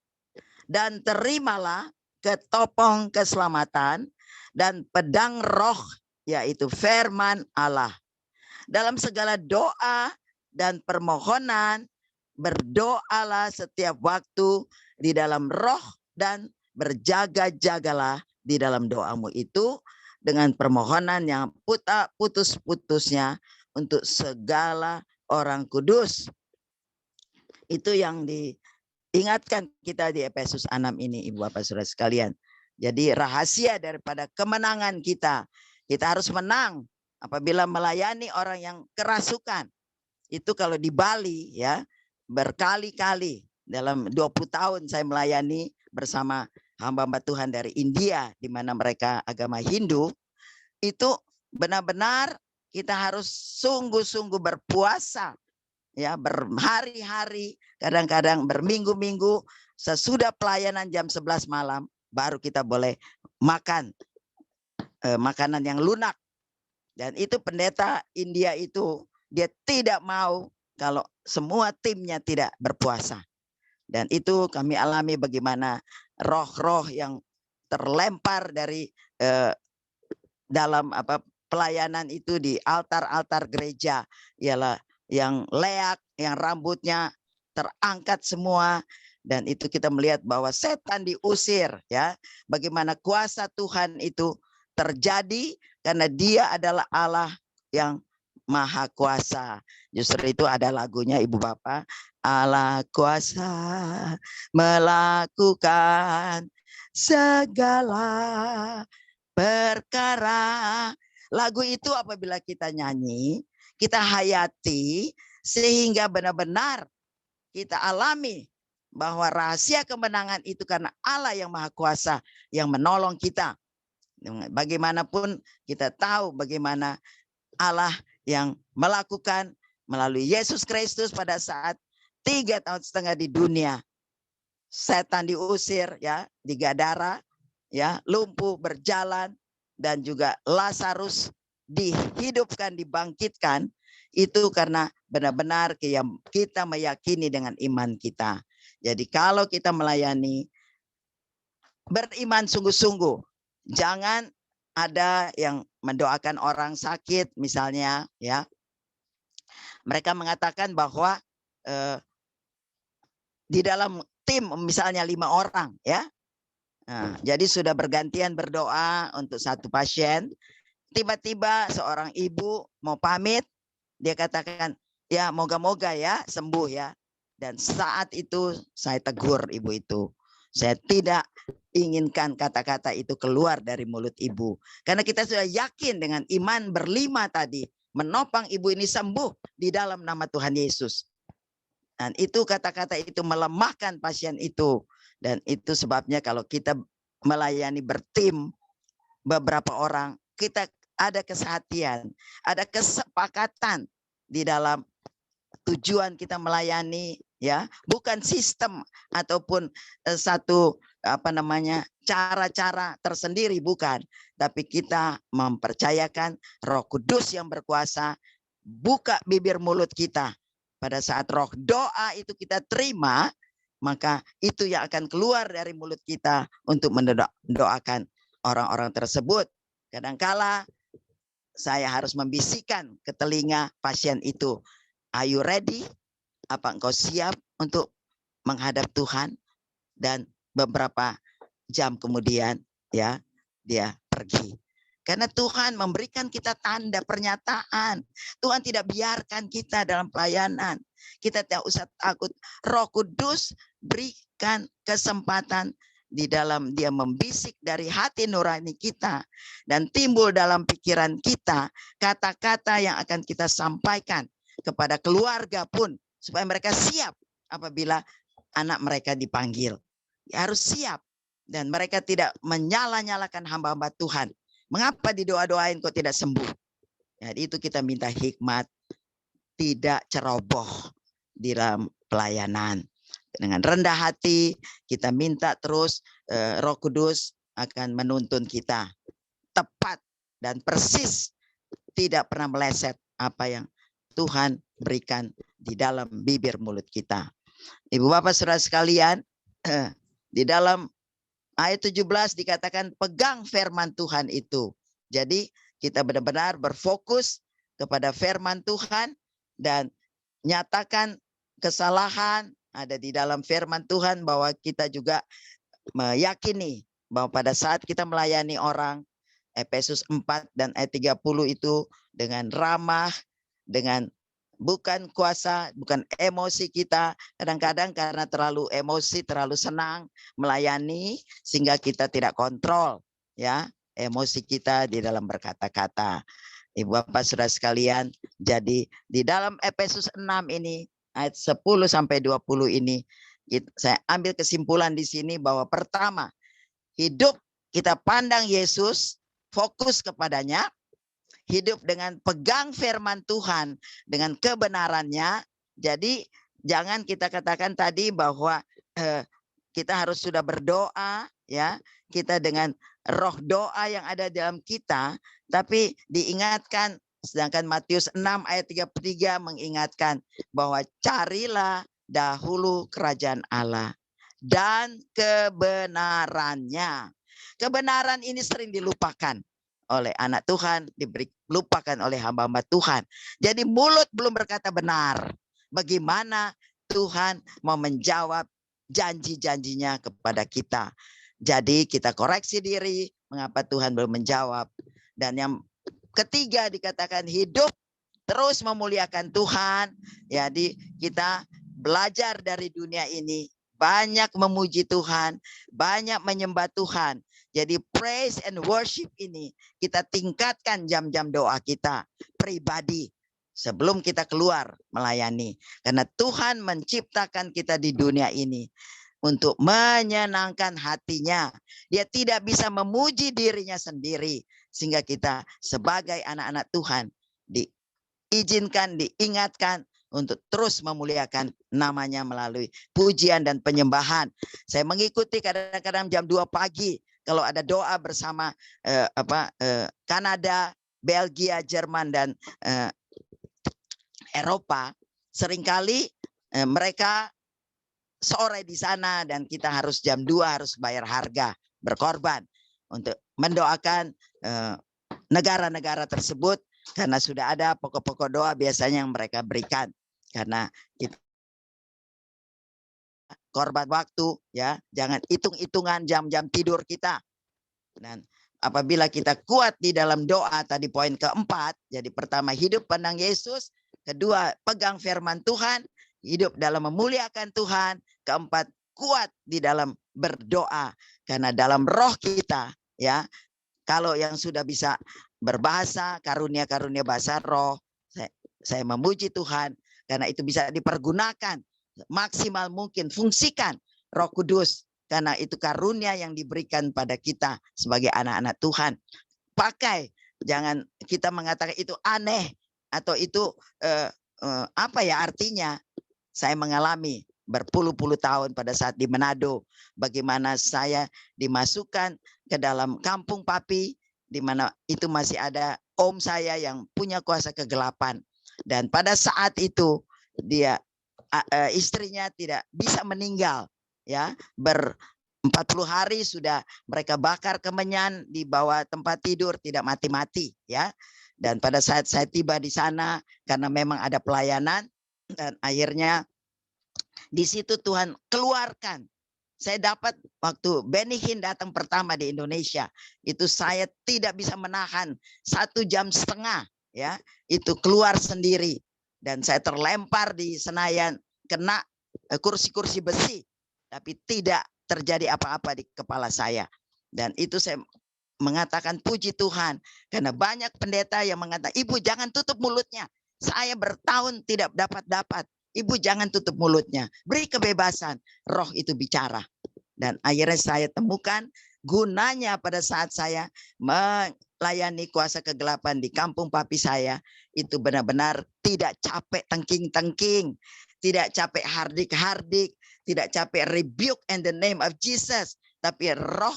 Dan terimalah ketopong keselamatan dan pedang roh, yaitu firman Allah. Dalam segala doa dan permohonan, berdoalah setiap waktu di dalam roh, dan berjaga-jagalah di dalam doamu itu dengan permohonan yang putus-putusnya untuk segala orang kudus. Itu yang diingatkan kita di Efesus 6 ini, Ibu Bapak Saudara sekalian. Jadi rahasia daripada kemenangan kita harus menang apabila melayani orang yang kerasukan. Itu kalau di Bali ya, berkali-kali dalam 20 tahun saya melayani bersama hamba-hamba Tuhan dari India, di mana mereka agama Hindu. Itu benar-benar kita harus sungguh-sungguh berpuasa ya, berhari-hari, kadang-kadang berminggu-minggu. Sesudah pelayanan jam 11 malam baru kita boleh makan makanan yang lunak. Dan itu pendeta India itu dia tidak mau kalau semua timnya tidak berpuasa. Dan itu kami alami bagaimana roh-roh yang terlempar dari dalam pelayanan itu di altar-altar gereja, ialah yang leak, yang rambutnya terangkat semua. Dan itu kita melihat bahwa setan diusir ya. Bagaimana kuasa Tuhan itu terjadi karena Dia adalah Allah yang Maha Kuasa. Justru itu ada lagunya Ibu Bapak, Allah kuasa melakukan segala perkara. Lagu itu apabila kita nyanyi, kita hayati, sehingga benar-benar kita alami bahwa rahasia kemenangan itu karena Allah yang Maha Kuasa yang menolong kita. Bagaimanapun kita tahu bagaimana Allah yang melakukan melalui Yesus Kristus pada saat 3,5 tahun di dunia. Setan diusir ya di Gadara, ya lumpuh berjalan, dan juga Lazarus dihidupkan, dibangkitkan. Itu karena benar-benar kita meyakini dengan iman kita. Jadi kalau kita melayani, beriman sungguh-sungguh. Jangan ada yang mendoakan orang sakit misalnya, ya. Mereka mengatakan bahwa di dalam tim misalnya 5 orang, ya. Nah, jadi sudah bergantian berdoa untuk satu pasien. Tiba-tiba seorang ibu mau pamit, dia katakan, ya moga-moga ya sembuh ya. Dan saat itu saya tegur ibu itu. Saya tidak inginkan kata-kata itu keluar dari mulut ibu. Karena kita sudah yakin dengan iman berlima tadi. Menopang ibu ini sembuh di dalam nama Tuhan Yesus. Dan itu kata-kata itu melemahkan pasien itu. Dan itu sebabnya kalau kita melayani bertim beberapa orang, kita ada kesehatian, ada kesepakatan di dalam tujuan kita melayani, ya, bukan sistem ataupun satu cara-cara tersendiri, bukan, tapi kita mempercayakan Roh Kudus yang berkuasa buka bibir mulut kita. Pada saat roh doa itu kita terima, maka itu yang akan keluar dari mulut kita untuk mendoakan orang-orang tersebut. Kadangkala saya harus membisikkan ke telinga pasien itu, "Are you ready? Apa engkau siap untuk menghadap Tuhan?" Dan beberapa jam kemudian, ya, dia pergi. Karena Tuhan memberikan kita tanda pernyataan. Tuhan tidak biarkan kita dalam pelayanan. Kita tidak usah takut. Roh Kudus berikan kesempatan di dalam dia membisik dari hati nurani kita. Dan timbul dalam pikiran kita kata-kata yang akan kita sampaikan kepada keluarga pun. Supaya mereka siap apabila anak mereka dipanggil. Harus siap. Dan mereka tidak menyala-nyalakan hamba-hamba Tuhan. Mengapa didoa-doain kok tidak sembuh? Jadi itu kita minta hikmat, tidak ceroboh di dalam pelayanan. Dengan rendah hati kita minta terus Roh Kudus akan menuntun kita tepat dan persis, tidak pernah meleset apa yang Tuhan berikan di dalam bibir mulut kita. Ibu bapak saudara sekalian, di dalam ayat 17 dikatakan pegang firman Tuhan itu. Jadi kita benar-benar berfokus kepada firman Tuhan dan nyatakan kesalahan ada di dalam firman Tuhan, bahwa kita juga meyakini bahwa pada saat kita melayani orang, Efesus 4 dan ayat 30 itu dengan ramah, dengan bukan kuasa, bukan emosi kita. Kadang-kadang karena terlalu emosi, terlalu senang melayani sehingga kita tidak kontrol, ya, emosi kita di dalam berkata-kata. Ibu bapak saudara sekalian, jadi di dalam Efesus 6 ini ayat 10 sampai 20 ini saya ambil kesimpulan di sini bahwa pertama, hidup kita pandang Yesus, fokus kepadanya. Hidup dengan pegang firman Tuhan dengan kebenarannya. Jadi jangan kita katakan tadi bahwa kita harus sudah berdoa, ya, kita dengan roh doa yang ada dalam kita, tapi diingatkan, sedangkan Matius 6 ayat 33 mengingatkan bahwa carilah dahulu kerajaan Allah dan kebenarannya. Kebenaran ini sering dilupakan oleh anak Tuhan, lupakan oleh hamba-hamba Tuhan. Jadi mulut belum berkata benar. Bagaimana Tuhan mau menjawab janji-janjinya kepada kita. Jadi kita koreksi diri, mengapa Tuhan belum menjawab. Dan yang ketiga dikatakan hidup terus memuliakan Tuhan. Jadi kita belajar dari dunia ini, banyak memuji Tuhan, banyak menyembah Tuhan. Jadi praise and worship ini kita tingkatkan jam-jam doa kita pribadi. sebelum kita keluar melayani. Karena Tuhan menciptakan kita di dunia ini untuk menyenangkan hatinya. Dia tidak bisa memuji dirinya sendiri. Sehingga kita sebagai anak-anak Tuhan diizinkan, diingatkan untuk terus memuliakan namanya melalui pujian dan penyembahan. Saya mengikuti kadang-kadang jam 2 pagi kalau ada doa bersama Kanada, Belgia, Jerman, dan Eropa. Seringkali mereka sore di sana dan kita harus jam 2 harus bayar harga, berkorban untuk mendoakan negara-negara tersebut, karena sudah ada pokok-pokok doa biasanya yang mereka berikan. Karena kita korban waktu, ya, jangan hitung-hitungan jam-jam tidur kita. Dan apabila kita kuat di dalam doa, tadi poin keempat, jadi pertama hidup pandang Yesus, kedua pegang firman Tuhan, hidup dalam memuliakan Tuhan, keempat kuat di dalam berdoa. Karena dalam roh kita, ya, kalau yang sudah bisa berbahasa, karunia-karunia bahasa roh, saya memuji Tuhan karena itu bisa dipergunakan maksimal mungkin. Fungsikan Roh Kudus karena itu karunia yang diberikan pada kita sebagai anak-anak Tuhan. Pakai, jangan kita mengatakan itu aneh atau itu apa ya artinya. Saya mengalami berpuluh-puluh tahun pada saat di Manado, bagaimana saya dimasukkan ke dalam kampung Papi, di mana itu masih ada om saya yang punya kuasa kegelapan. Dan pada saat itu dia istrinya tidak bisa meninggal, ya, 40 hari sudah mereka bakar kemenyan di bawah tempat tidur, tidak mati-mati, ya. Dan pada saat saya tiba di sana karena memang ada pelayanan, dan akhirnya di situ Tuhan keluarkan. Saya dapat waktu Benny Hinn datang pertama di Indonesia, itu saya tidak bisa menahan 1,5 jam, ya, itu keluar sendiri dan saya terlempar di Senayan, kena kursi-kursi besi, tapi tidak terjadi apa-apa di kepala saya. Dan itu saya mengatakan puji Tuhan, karena banyak pendeta yang mengatakan, ibu jangan tutup mulutnya, saya bertahun tidak dapat. Ibu jangan tutup mulutnya, beri kebebasan, roh itu bicara. Dan akhirnya saya temukan gunanya pada saat saya melayani kuasa kegelapan di kampung Papi saya, itu benar-benar tidak capek tengking-tengking, tidak capek hardik-hardik, tidak capek rebuke in the name of Jesus, tapi roh,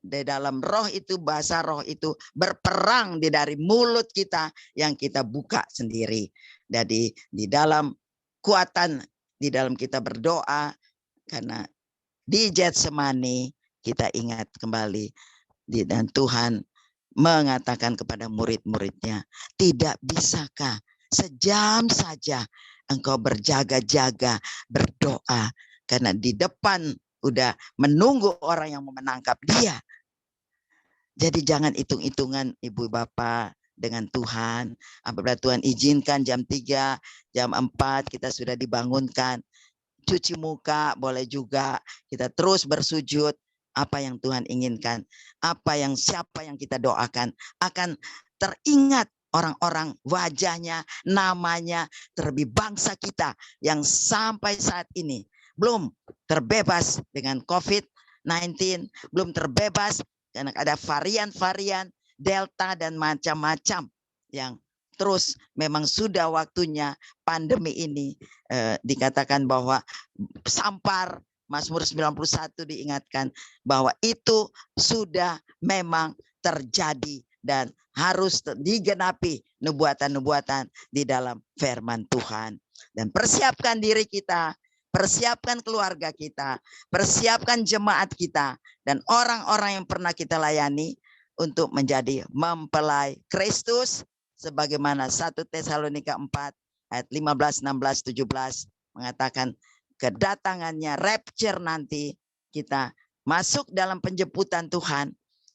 di dalam roh itu, bahasa roh itu berperang dari mulut kita yang kita buka sendiri. Jadi di dalam kuatan, di dalam kita berdoa, karena di Getsemani kita ingat kembali, dan Tuhan mengatakan kepada murid-muridnya, tidak bisakah sejam saja engkau berjaga-jaga berdoa, karena di depan udah menunggu orang yang menangkap dia. Jadi jangan hitung-hitungan ibu bapak dengan Tuhan. Apabila Tuhan izinkan jam 3, jam 4 kita sudah dibangunkan, cuci muka boleh juga, kita terus bersujud. Apa yang Tuhan inginkan, siapa yang kita doakan akan teringat orang-orang, wajahnya, namanya, terlebih bangsa kita yang sampai saat ini belum terbebas dengan COVID-19, belum terbebas karena ada varian-varian Delta dan macam-macam yang terus memang sudah waktunya pandemi ini dikatakan bahwa sampar. Mazmur 91 diingatkan bahwa itu sudah memang terjadi dan harus digenapi nubuatan-nubuatan di dalam firman Tuhan. Dan persiapkan diri kita, persiapkan keluarga kita, persiapkan jemaat kita, dan orang-orang yang pernah kita layani untuk menjadi mempelai Kristus, sebagaimana 1 Tesalonika 4 ayat 15, 16, 17 mengatakan kedatangannya, rapture nanti, kita masuk dalam penjemputan Tuhan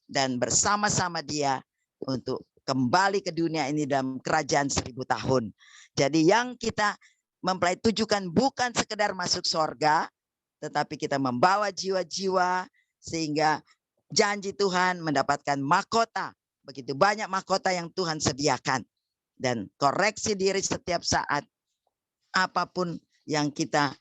dan bersama-sama Dia untuk kembali ke dunia ini dalam kerajaan 1000 tahun. Jadi yang kita mempelai tujukan bukan sekedar masuk surga, tetapi kita membawa jiwa-jiwa sehingga janji Tuhan mendapatkan mahkota. Begitu banyak mahkota yang Tuhan sediakan. dan koreksi diri setiap saat. Apapun yang kita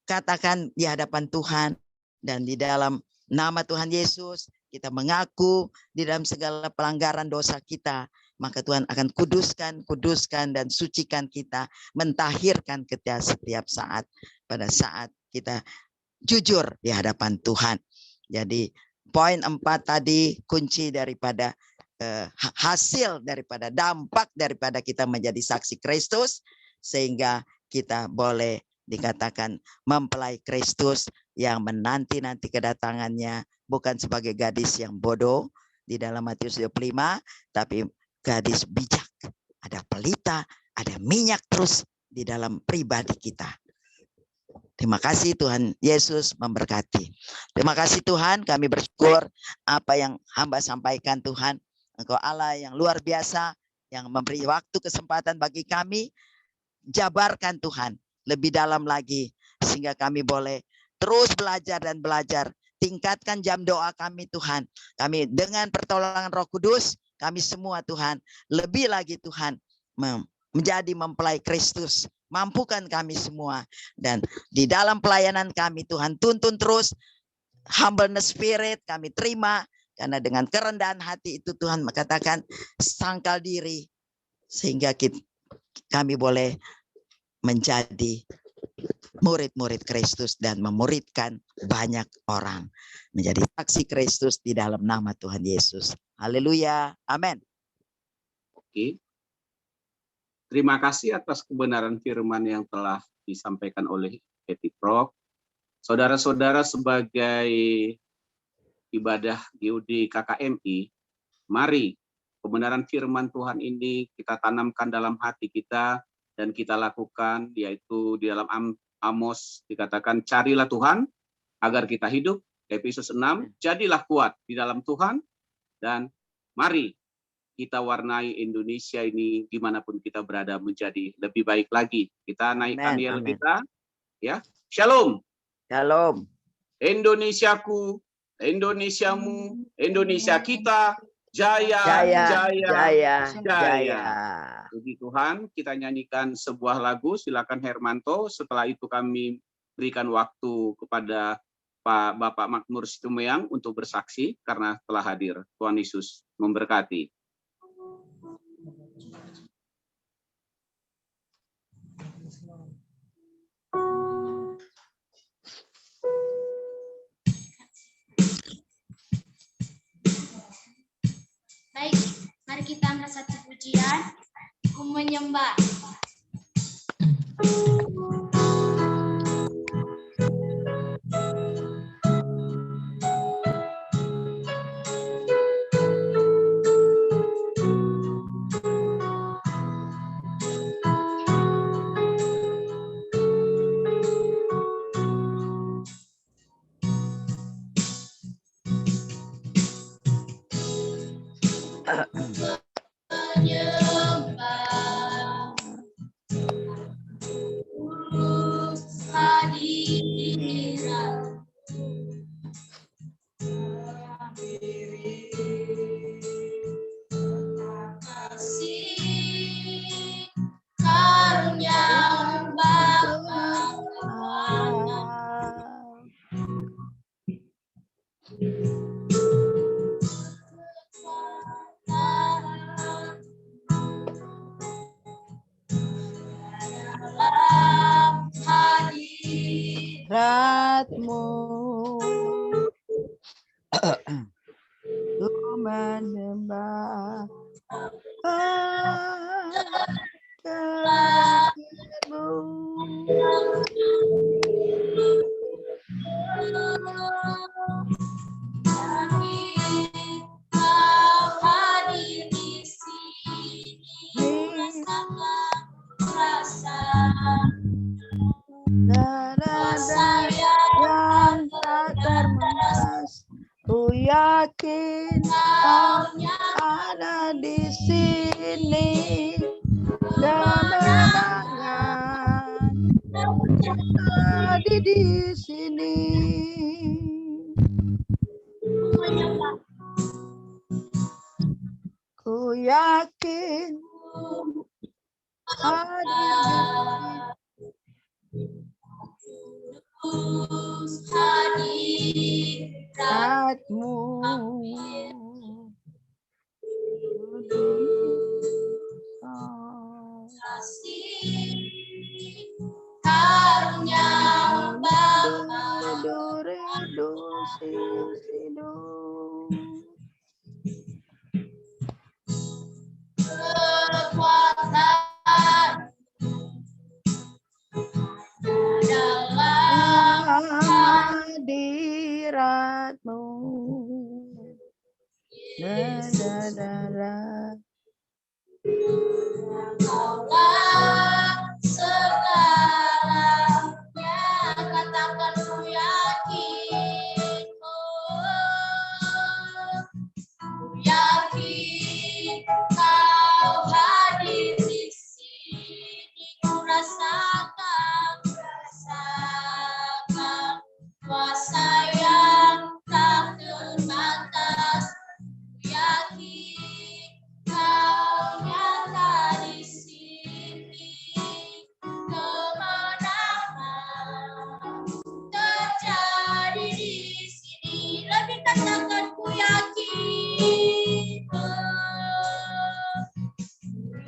katakan di hadapan Tuhan dan di dalam nama Tuhan Yesus, kita mengaku di dalam segala pelanggaran dosa kita, maka Tuhan akan kuduskan dan sucikan kita, mentahirkan kita setiap saat pada saat kita jujur di hadapan Tuhan. Jadi poin 4 tadi kunci daripada hasil daripada dampak daripada kita menjadi saksi Kristus, sehingga kita boleh dikatakan mempelai Kristus yang menanti-nanti kedatangannya, bukan sebagai gadis yang bodoh di dalam Matius 25, tapi gadis bijak. Ada pelita, ada minyak terus di dalam pribadi kita. Terima kasih, Tuhan Yesus memberkati. Terima kasih Tuhan, kami bersyukur apa yang hamba sampaikan Tuhan. Engkau Allah yang luar biasa, yang memberi waktu kesempatan bagi kami. Jabarkan Tuhan lebih dalam lagi, sehingga kami boleh terus belajar dan belajar. Tingkatkan jam doa kami Tuhan. Kami dengan pertolongan Roh Kudus, kami semua Tuhan, lebih lagi Tuhan, menjadi mempelai Kristus. Mampukan kami semua. Dan di dalam pelayanan kami Tuhan, tuntun terus humbleness spirit kami terima. Karena dengan kerendahan hati itu Tuhan mengatakan sangkal diri. Sehingga kami boleh menjadi murid-murid Kristus dan memuridkan banyak orang. Menjadi saksi Kristus di dalam nama Tuhan Yesus. Haleluya. Amin. Oke. Terima kasih atas kebenaran firman yang telah disampaikan oleh Eti Prof. Saudara-saudara, sebagai ibadah GUD KKMI, mari kebenaran firman Tuhan ini kita tanamkan dalam hati kita dan kita lakukan, yaitu di dalam Amos dikatakan, carilah Tuhan agar kita hidup. Efesus 6, jadilah kuat di dalam Tuhan, dan mari kita warnai Indonesia ini dimanapun kita berada menjadi lebih baik lagi. Kita naikkan yel kita, ya. Shalom. Shalom. Indonesiaku, Indonesiamu, Indonesia kita, jaya, Jaya, jaya, jaya, jaya. jaya. Puji Tuhan, kita nyanyikan sebuah lagu. Silakan Hermanto. Setelah itu kami berikan waktu kepada Pak Bapak Makmur Situmeang untuk bersaksi karena telah hadir. Tuhan Yesus memberkati. Baik, mari kita angkat satu pujian. Ku menyembah. Ratmu ku menyembah kehadiranmu. Kau hadir di sini, rasakan rasa yang tak terbatas. Ku yakin kau ada di sini. Kemenangan ada di sini. Ku yakin hadiratmu kasih karunia Bapa kekuatan dalam hadiratmu. Kaulah segalanya, katakan ku yakin, ku yakin kau hadir di sini, ku rasakan kuasa yang tak terbatas, ku yakin kau nyata di sini, kemenangan terjadi di sini. Lebih katakan ku yakin,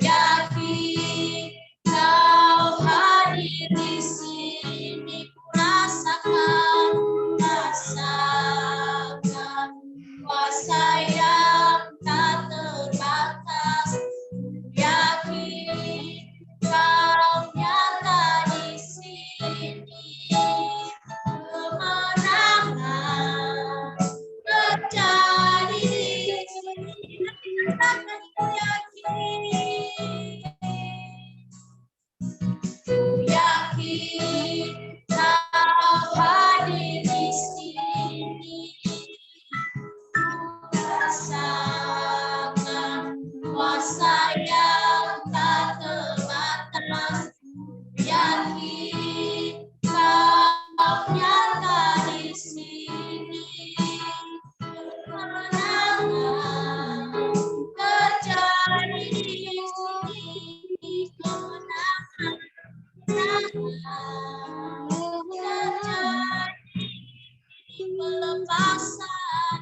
yakin kau hadir di sini, ku rasakan kuasa yang tak terbatas, yakin kau nyata di sini, kemenangan terjadi di sini. Katakan ku yakin, ku yakin kau hadir di sini, rasakan kuasa yang tak terbatas, yakin kau nyata di sini, kemenangan terjadi di sini, kemenangan terjadi, pelepasan